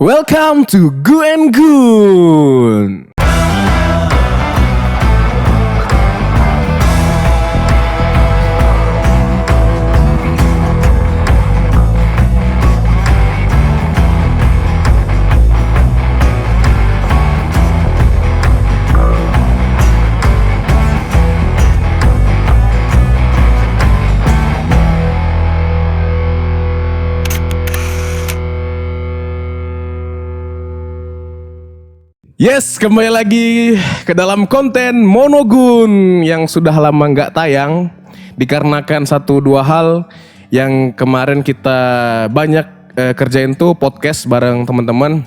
Welcome to Gu and Gun. Yes, kembali lagi ke dalam konten Monogun yang sudah lama nggak tayang dikarenakan 1-2 hal yang kemarin kita banyak kerjain tuh podcast bareng teman-teman.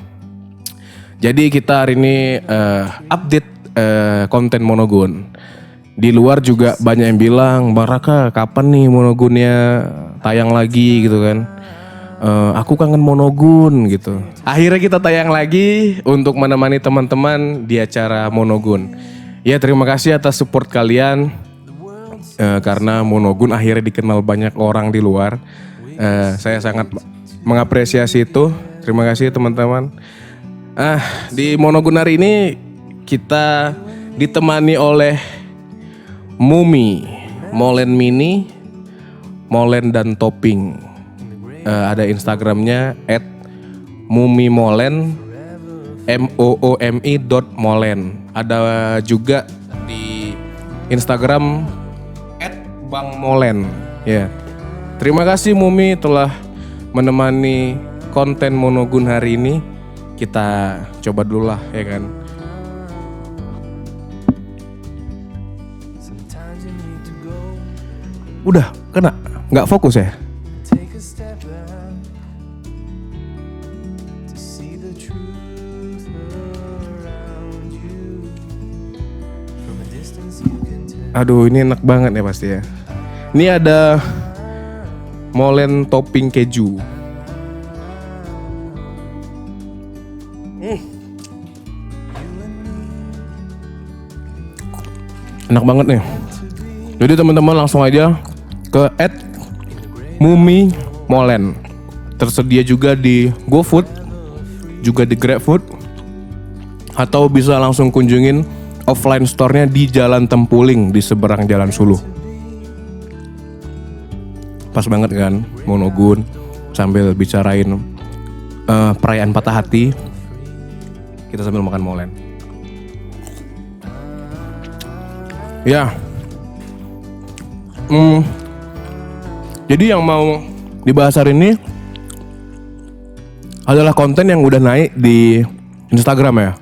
Jadi kita hari ini update konten Monogun. Di luar juga banyak yang bilang, Bang Raka kapan nih Monogunnya tayang lagi gitu kan. Aku kangen Monogun gitu. Akhirnya kita tayang lagi untuk menemani teman-teman di acara Monogun. Ya terima kasih atas support kalian karena Monogun akhirnya dikenal banyak orang di luar. Saya sangat mengapresiasi itu. Terima kasih teman-teman. Di Monogun hari ini kita ditemani oleh Mumi, Molen Mini, Molen dan Topping. Ada Instagramnya @mumimolen moomi.molen. Ada juga di Instagram @bangmolen. Ya. Terima kasih Mumi telah menemani konten Monogun hari ini. Kita coba dulu lah ya kan. Udah kena? Nggak fokus ya? Aduh ini enak banget ya pasti ya. Ini ada molen topping keju. Enak banget nih. Jadi teman-teman langsung aja ke @mumimolen. Tersedia juga di GoFood, juga di GrabFood, atau bisa langsung kunjungin offline store-nya di Jalan Tempuling di seberang Jalan Suluh. Pas banget kan Monogun sambil bicarain perayaan patah hati. Kita sambil makan molen. Ya. Jadi yang mau dibahas hari ini adalah konten yang udah naik di Instagram ya.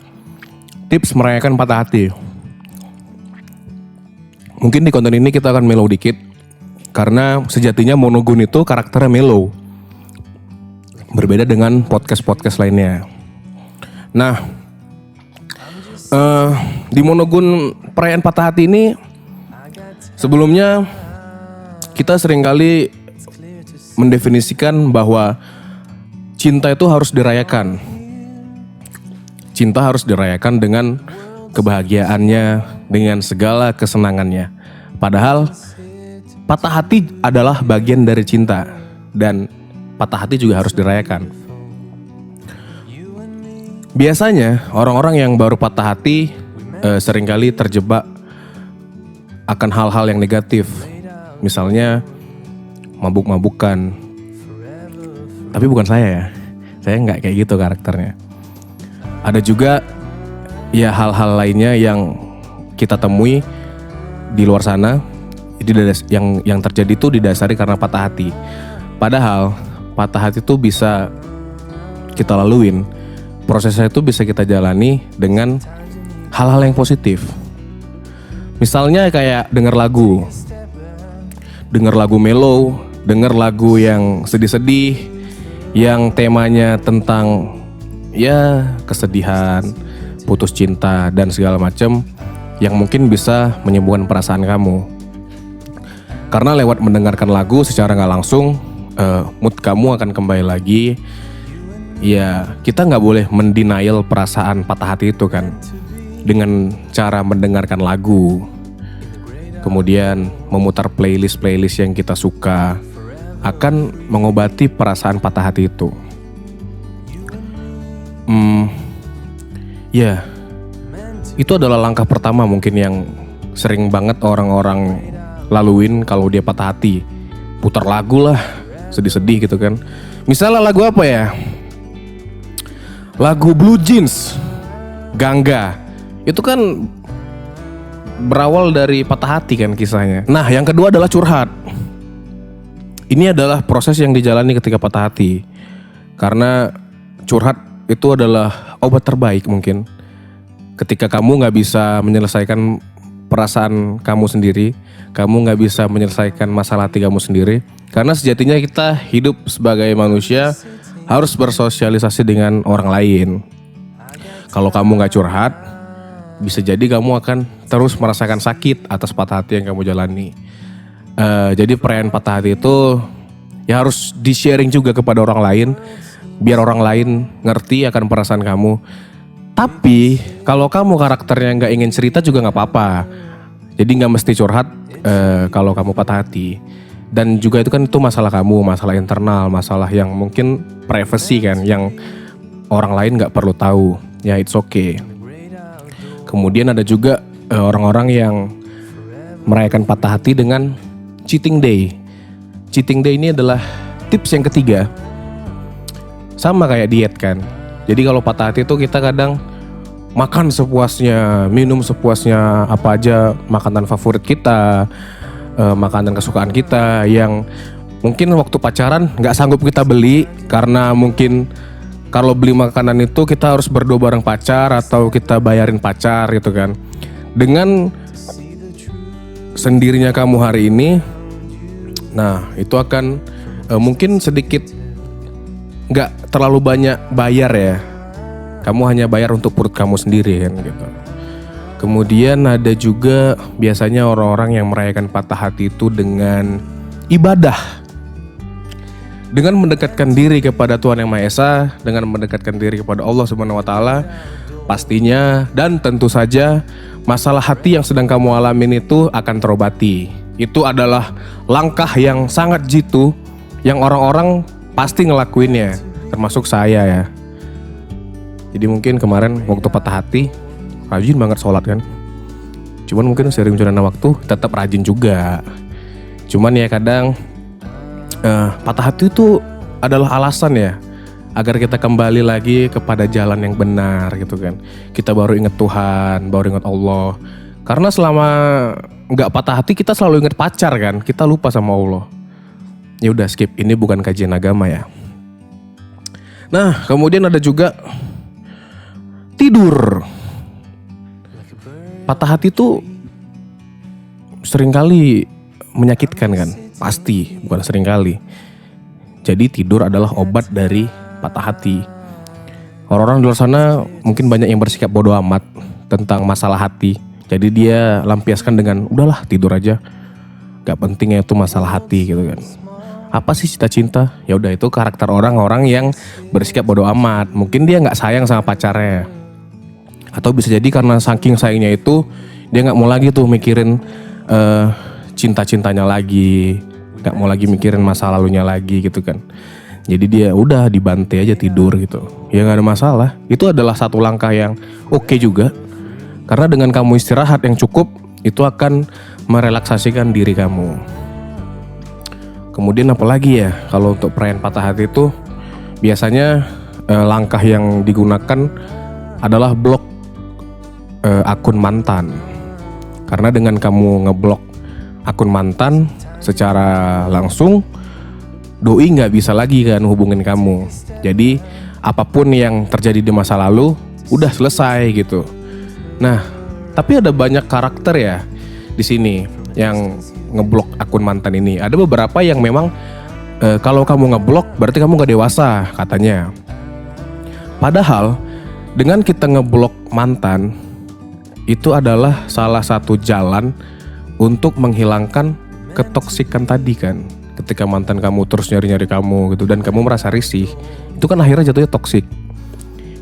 Tips merayakan patah hati. Mungkin di konten ini kita akan mellow dikit karena sejatinya Monogun itu karakternya mellow. Berbeda dengan podcast-podcast lainnya. Nah, di Monogun perayaan patah hati ini sebelumnya kita seringkali mendefinisikan bahwa cinta itu harus dirayakan. Cinta harus dirayakan dengan kebahagiaannya, dengan segala kesenangannya. Padahal patah hati adalah bagian dari cinta dan patah hati juga harus dirayakan. Biasanya orang-orang yang baru patah hati seringkali terjebak akan hal-hal yang negatif. Misalnya mabuk-mabukan. Tapi bukan saya ya. Saya nggak kayak gitu karakternya. Ada juga ya hal-hal lainnya yang kita temui di luar sana yang terjadi itu didasari karena patah hati. Padahal patah hati itu bisa kita laluin. Prosesnya itu bisa kita jalani dengan hal-hal yang positif. Misalnya kayak denger lagu mellow, denger lagu yang sedih-sedih, yang temanya tentang ya kesedihan, putus cinta dan segala macam yang mungkin bisa menyembuhkan perasaan kamu. Karena lewat mendengarkan lagu secara nggak langsung mood kamu akan kembali lagi. Ya kita nggak boleh mendenial perasaan patah hati itu kan dengan cara mendengarkan lagu, kemudian memutar playlist yang kita suka akan mengobati perasaan patah hati itu. Ya, itu adalah langkah pertama mungkin yang sering banget orang-orang laluin kalau dia patah hati. Putar lagu lah, sedih-sedih gitu kan. Misalnya lagu apa ya? Lagu Blue Jeans, Gangga. Itu kan berawal dari patah hati kan kisahnya. Nah, yang kedua adalah curhat. Ini adalah proses yang dijalani ketika patah hati. Karena curhat itu adalah obat terbaik mungkin. Ketika kamu gak bisa menyelesaikan perasaan kamu sendiri, kamu gak bisa menyelesaikan masalah hati kamu sendiri. Karena sejatinya kita hidup sebagai manusia harus bersosialisasi dengan orang lain. Kalau kamu gak curhat, bisa jadi kamu akan terus merasakan sakit atas patah hati yang kamu jalani. Jadi perayaan patah hati itu ya harus di-sharing juga kepada orang lain, biar orang lain ngerti akan perasaan kamu. Tapi kalau kamu karakternya nggak ingin cerita juga nggak apa-apa. Jadi nggak mesti curhat kalau kamu patah hati. Dan juga itu kan itu masalah kamu, masalah internal, masalah yang mungkin privacy kan, yang orang lain nggak perlu tahu. Ya it's okay. Kemudian ada juga orang-orang yang merayakan patah hati dengan cheating day. Cheating day ini adalah tips yang ketiga. Sama kayak diet kan. Jadi kalau patah hati itu kita kadang makan sepuasnya, minum sepuasnya, apa aja makanan favorit kita, makanan kesukaan kita yang mungkin waktu pacaran nggak sanggup kita beli karena mungkin kalau beli makanan itu kita harus berdua bareng pacar atau kita bayarin pacar gitu kan. Dengan sendirinya kamu hari ini, nah itu akan mungkin sedikit nggak terlalu banyak bayar ya. Kamu hanya bayar untuk perut kamu sendiri kan gitu. Kemudian ada juga biasanya orang-orang yang merayakan patah hati itu dengan ibadah. Dengan mendekatkan diri kepada Tuhan Yang Maha Esa, dengan mendekatkan diri kepada Allah Subhanahu wa taala, pastinya dan tentu saja masalah hati yang sedang kamu alamin itu akan terobati. Itu adalah langkah yang sangat jitu yang orang-orang pasti ngelakuinnya, termasuk saya ya. Jadi mungkin kemarin waktu patah hati rajin banget sholat kan. Cuman mungkin sering berjalannya waktu tetap rajin juga. Cuman ya kadang patah hati itu adalah alasan ya agar kita kembali lagi kepada jalan yang benar gitu kan. Kita baru ingat Tuhan, baru ingat Allah. Karena selama nggak patah hati kita selalu ingat pacar kan, kita lupa sama Allah. Ya udah skip, ini bukan kajian agama ya. Nah kemudian ada juga tidur. Patah hati itu seringkali menyakitkan kan, pasti bukan seringkali. Jadi tidur adalah obat dari patah hati. Orang-orang di luar sana mungkin banyak yang bersikap bodoh amat tentang masalah hati. Jadi dia lampiaskan dengan udahlah tidur aja. Gak pentingnya itu masalah hati gitu kan. Apa sih cinta-cinta? Ya udah itu karakter orang-orang yang bersikap bodoh amat. Mungkin dia nggak sayang sama pacarnya. Atau bisa jadi karena saking sayangnya itu dia nggak mau lagi tuh mikirin cinta-cintanya lagi, nggak mau lagi mikirin masa lalunya lagi gitu kan. Jadi dia udah dibantai aja tidur gitu. Ya nggak ada masalah. Itu adalah satu langkah yang oke juga. Karena dengan kamu istirahat yang cukup itu akan merelaksasikan diri kamu. Kemudian apalagi ya kalau untuk perayaan patah hati itu biasanya langkah yang digunakan adalah blok akun mantan. Karena dengan kamu ngeblok akun mantan secara langsung, doi nggak bisa lagi kan hubungin kamu. Jadi apapun yang terjadi di masa lalu udah selesai gitu. Nah tapi ada banyak karakter ya di sini yang ngeblok akun mantan ini. Ada beberapa yang memang kalau kamu ngeblok berarti kamu gak dewasa katanya. Padahal dengan kita ngeblok mantan itu adalah salah satu jalan untuk menghilangkan ketoksikan tadi kan. Ketika mantan kamu terus nyari-nyari kamu gitu dan kamu merasa risih, itu kan akhirnya jatuhnya toksik.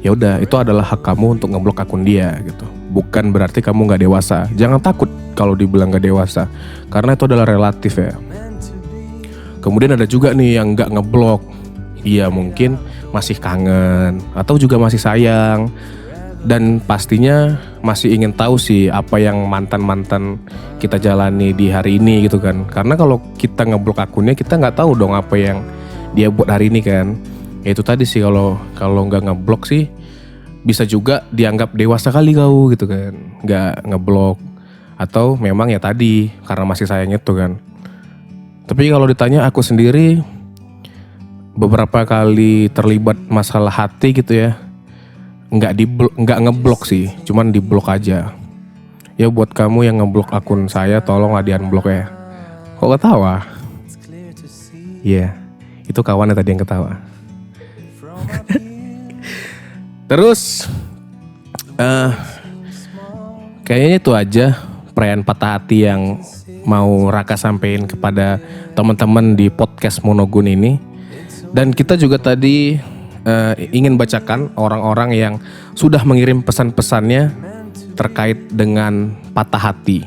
Ya udah itu adalah hak kamu untuk ngeblok akun dia gitu. Bukan berarti kamu gak dewasa. Jangan takut kalau dibilang gak dewasa, karena itu adalah relatif ya. Kemudian ada juga nih yang gak ngeblok. Iya mungkin masih kangen atau juga masih sayang, dan pastinya masih ingin tahu sih apa yang mantan-mantan kita jalani di hari ini gitu kan. Karena kalau kita ngeblok akunnya, kita nggak tahu dong apa yang dia buat hari ini kan. Ya itu tadi sih, kalau nggak ngeblok sih bisa juga dianggap dewasa kali kau gitu kan, nggak ngeblok. Atau memang ya tadi karena masih sayang itu kan. Tapi kalau ditanya aku sendiri, beberapa kali terlibat masalah hati gitu ya, nggak ngeblok sih, cuman diblok aja. Ya buat kamu yang ngeblok akun saya, tolonglah di unblock ya. Kok ketawa? Iya, itu kawannya tadi yang ketawa. Terus kayaknya itu aja perayaan patah hati yang mau Raka sampein kepada teman-teman di podcast Monogun ini. Dan kita juga tadi ingin bacakan orang-orang yang sudah mengirim pesan-pesannya terkait dengan patah hati.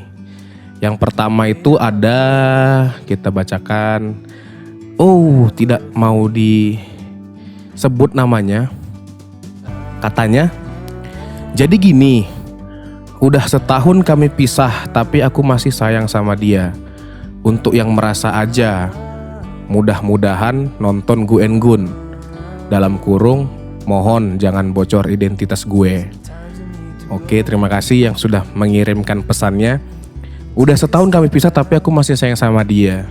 Yang pertama itu ada, kita bacakan. Tidak mau disebut namanya. Katanya, jadi gini, udah setahun kami pisah tapi aku masih sayang sama dia. Untuk yang merasa aja, mudah-mudahan nonton Gu and Gun. Dalam kurung, mohon jangan bocor identitas gue. Oke, terima kasih yang sudah mengirimkan pesannya. Udah setahun kami pisah tapi aku masih sayang sama dia.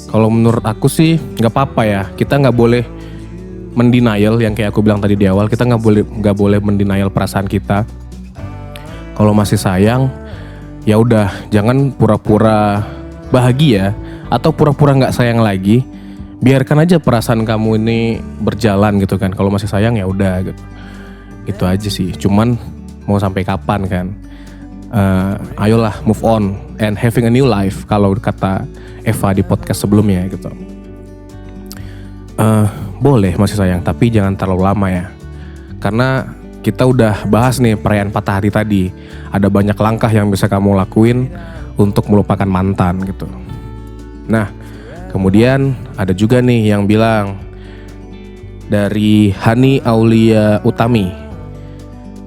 Kalau menurut aku sih nggak apa-apa ya. Kita nggak boleh mendenial, yang kayak aku bilang tadi di awal. Kita nggak boleh mendenial perasaan kita. Kalau masih sayang, ya udah, jangan pura-pura bahagia atau pura-pura nggak sayang lagi. Biarkan aja perasaan kamu ini berjalan gitu kan. Kalau masih sayang ya udah gitu. Itu aja sih. Cuman mau sampai kapan kan? Ayolah move on and having a new life, kalau kata Eva di podcast sebelumnya gitu. Boleh masih sayang, tapi jangan terlalu lama ya. Karena kita udah bahas nih perayaan patah hati tadi. Ada banyak langkah yang bisa kamu lakuin untuk melupakan mantan gitu. Nah, kemudian ada juga nih yang bilang dari Hani Aulia Utami.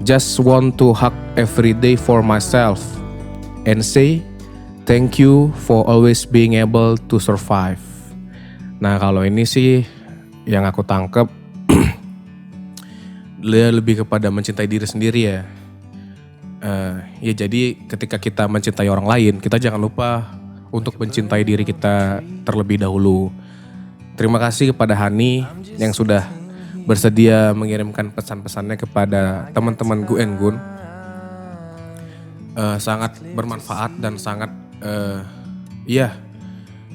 Just want to hug every day for myself and say thank you for always being able to survive. Nah, kalau ini sih yang aku tangkep, dia lebih kepada mencintai diri sendiri ya. Ya jadi ketika kita mencintai orang lain, kita jangan lupa untuk mencintai diri kita terlebih dahulu. Terima kasih kepada Hani yang sudah bersedia mengirimkan pesan-pesannya kepada teman-teman Gu and Gun. Sangat bermanfaat dan sangat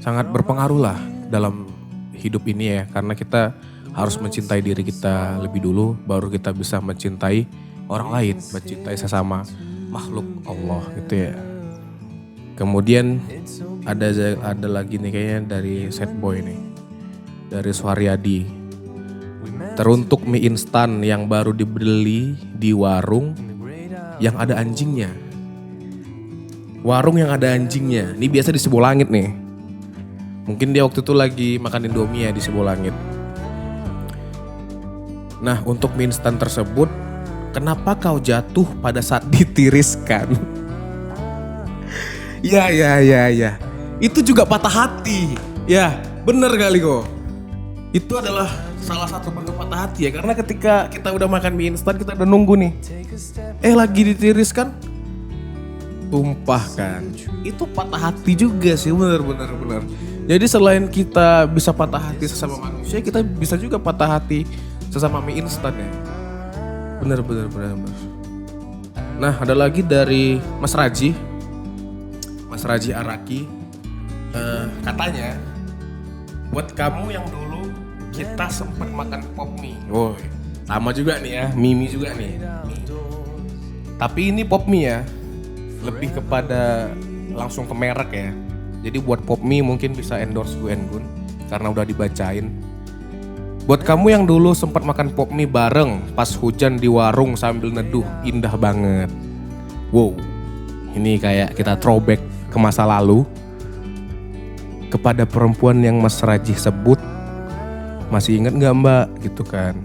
sangat berpengaruh lah dalam hidup ini ya. Karena kita harus mencintai diri kita lebih dulu, baru kita bisa mencintai orang lain, mencintai sesama makhluk Allah gitu ya. Kemudian ada lagi nih kayaknya dari Sad Boy nih, dari Suharyadi. Teruntuk mie instan yang baru dibeli di warung yang ada anjingnya. Warung yang ada anjingnya, ini biasa di Sibolangit nih. Mungkin dia waktu itu lagi makan Indomie ya di Sibolangit. Nah, untuk mie instan tersebut, kenapa kau jatuh pada saat ditiriskan? Ya. Itu juga patah hati. Ya, bener kali kok. Itu adalah salah satu bentuk patah hati ya. Karena ketika kita udah makan mie instan, kita udah nunggu nih. Lagi ditiriskan, tumpah kan. Itu patah hati juga sih, bener. Jadi selain kita bisa patah hati sesama manusia, kita bisa juga patah hati sesama mie instan ya. Bener. Nah, ada lagi dari Mas Raji Araki. Katanya, buat kamu yang dulu kita sempat makan pop mie. Woi, sama juga nih ya, mie juga nih. Tapi ini pop mie ya, lebih kepada langsung ke merek ya. Jadi buat pop mie mungkin bisa endorse Gu and Gun karena udah dibacain. Buat kamu yang dulu sempat makan pop mie bareng pas hujan di warung sambil neduh, indah banget. Wow, ini kayak kita throwback ke masa lalu. Kepada perempuan yang Mas Raji sebut, Masih inget gak mbak? Gitu kan.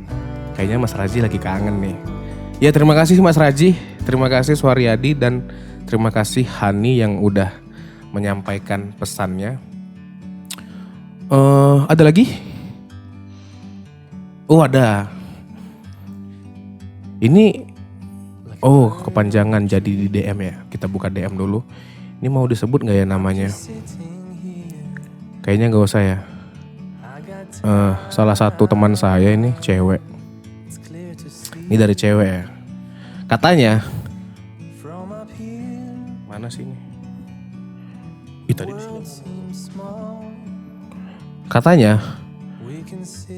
Kayaknya Mas Raji lagi kangen nih. Ya terima kasih Mas Raji, terima kasih Suharyadi, dan terima kasih Hani yang udah menyampaikan pesannya. Ada lagi? Oh ada. Ini kepanjangan jadi di DM ya. Kita buka DM dulu. Ini mau disebut gak ya namanya? Kayaknya gak usah ya. Salah satu teman saya ini cewek. Ini dari cewek ya. Katanya, mana sih ini? Tadi di sini. Katanya,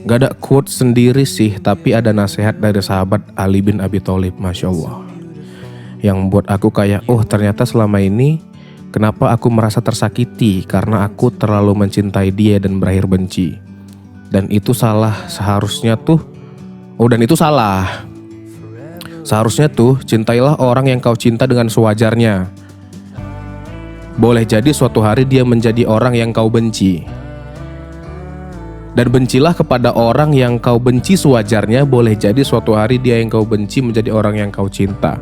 gak ada quote sendiri sih, tapi ada nasihat dari sahabat Ali bin Abi Thalib, Masya Allah, yang buat aku kayak, ternyata selama ini kenapa aku merasa tersakiti karena aku terlalu mencintai dia dan berakhir benci. Dan itu salah, seharusnya tuh, dan itu salah. Seharusnya tuh cintailah orang yang kau cinta dengan sewajarnya. Boleh jadi suatu hari dia menjadi orang yang kau benci. Dan bencilah kepada orang yang kau benci sewajarnya. Boleh jadi suatu hari dia yang kau benci menjadi orang yang kau cinta.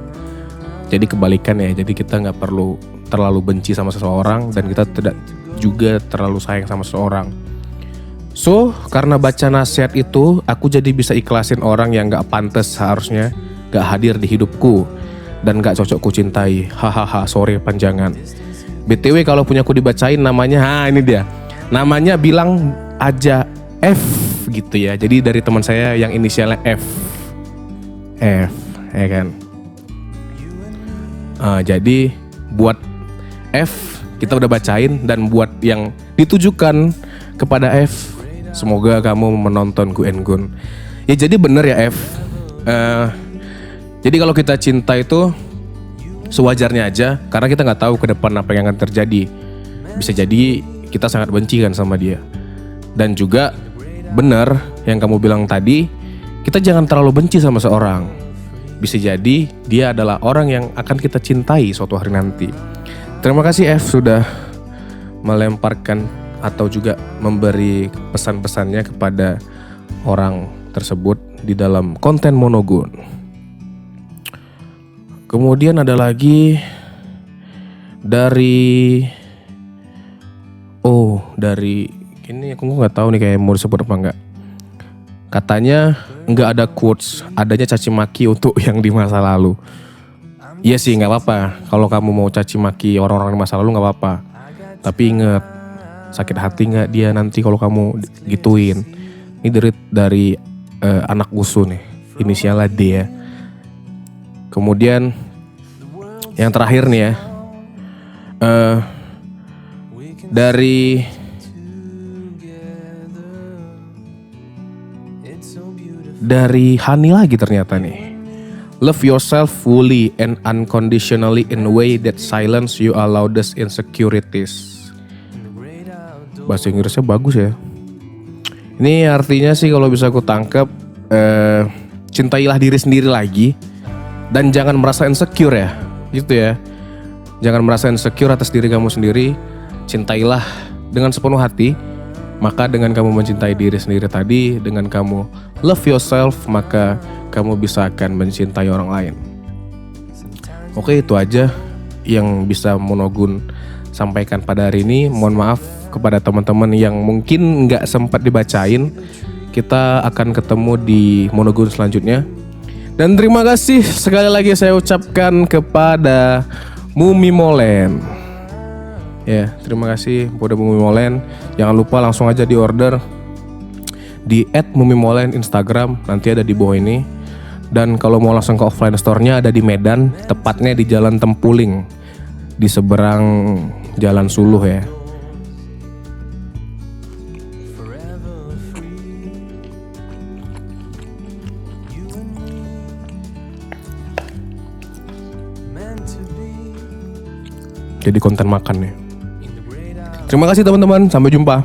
Jadi kebalikan ya. Jadi kita gak perlu terlalu benci sama seseorang, dan kita tidak juga terlalu sayang sama seseorang. So, karena baca nasihat itu, aku jadi bisa ikhlasin orang yang gak pantas seharusnya gak hadir di hidupku dan gak cocok ku cintai. Hahaha, sorry panjangan. BTW kalau punya aku dibacain namanya, ini dia. Namanya bilang aja F gitu ya. Jadi dari teman saya yang inisialnya F, ya kan. Jadi buat F kita udah bacain, dan buat yang ditujukan kepada F, semoga kamu menonton Gu and Gun. Ya jadi bener ya F. Jadi kalau kita cinta itu sewajarnya aja, karena kita nggak tahu ke depan apa yang akan terjadi. Bisa jadi kita sangat benci kan sama dia. Dan juga benar yang kamu bilang tadi, kita jangan terlalu benci sama seorang. Bisa jadi dia adalah orang yang akan kita cintai suatu hari nanti. Terima kasih F sudah melemparkan atau juga memberi pesan-pesannya kepada orang tersebut di dalam konten Monogun. Kemudian ada lagi dari ini aku nggak tahu nih kayak mau disebut apa enggak. Katanya nggak ada quotes, adanya caci maki untuk yang di masa lalu. Iya sih nggak apa-apa kalau kamu mau caci maki orang-orang di masa lalu, nggak apa-apa. Tapi ingat, sakit hati nggak dia nanti kalau kamu gituin. Ini dari anak usu nih, inisialnya D ya. Kemudian yang terakhir nih ya, dari Hani lagi ternyata nih. Love yourself fully and unconditionally in a way that silence your loudest insecurities. Bahasa Inggrisnya bagus ya. Ini artinya sih kalau bisa aku tangkap, cintailah diri sendiri lagi. Dan jangan merasa insecure ya, gitu ya. Jangan merasa insecure atas diri kamu sendiri. Cintailah dengan sepenuh hati. Maka dengan kamu mencintai diri sendiri tadi, dengan kamu love yourself, maka kamu bisa akan mencintai orang lain. Oke, itu aja yang bisa Monogun sampaikan pada hari ini. Mohon maaf kepada teman-teman yang mungkin gak sempat dibacain. Kita akan ketemu di Monogun selanjutnya. Dan terima kasih sekali lagi saya ucapkan kepada Mumi Molen. Ya, terima kasih kepada Mumi Molen. Jangan lupa langsung aja di order di @mumimolen Instagram, nanti ada di bawah ini. Dan kalau mau langsung ke offline store-nya ada di Medan, tepatnya di Jalan Tempuling, di seberang Jalan Suluh ya. Jadi konten makan ya. Terima kasih teman-teman, sampai jumpa.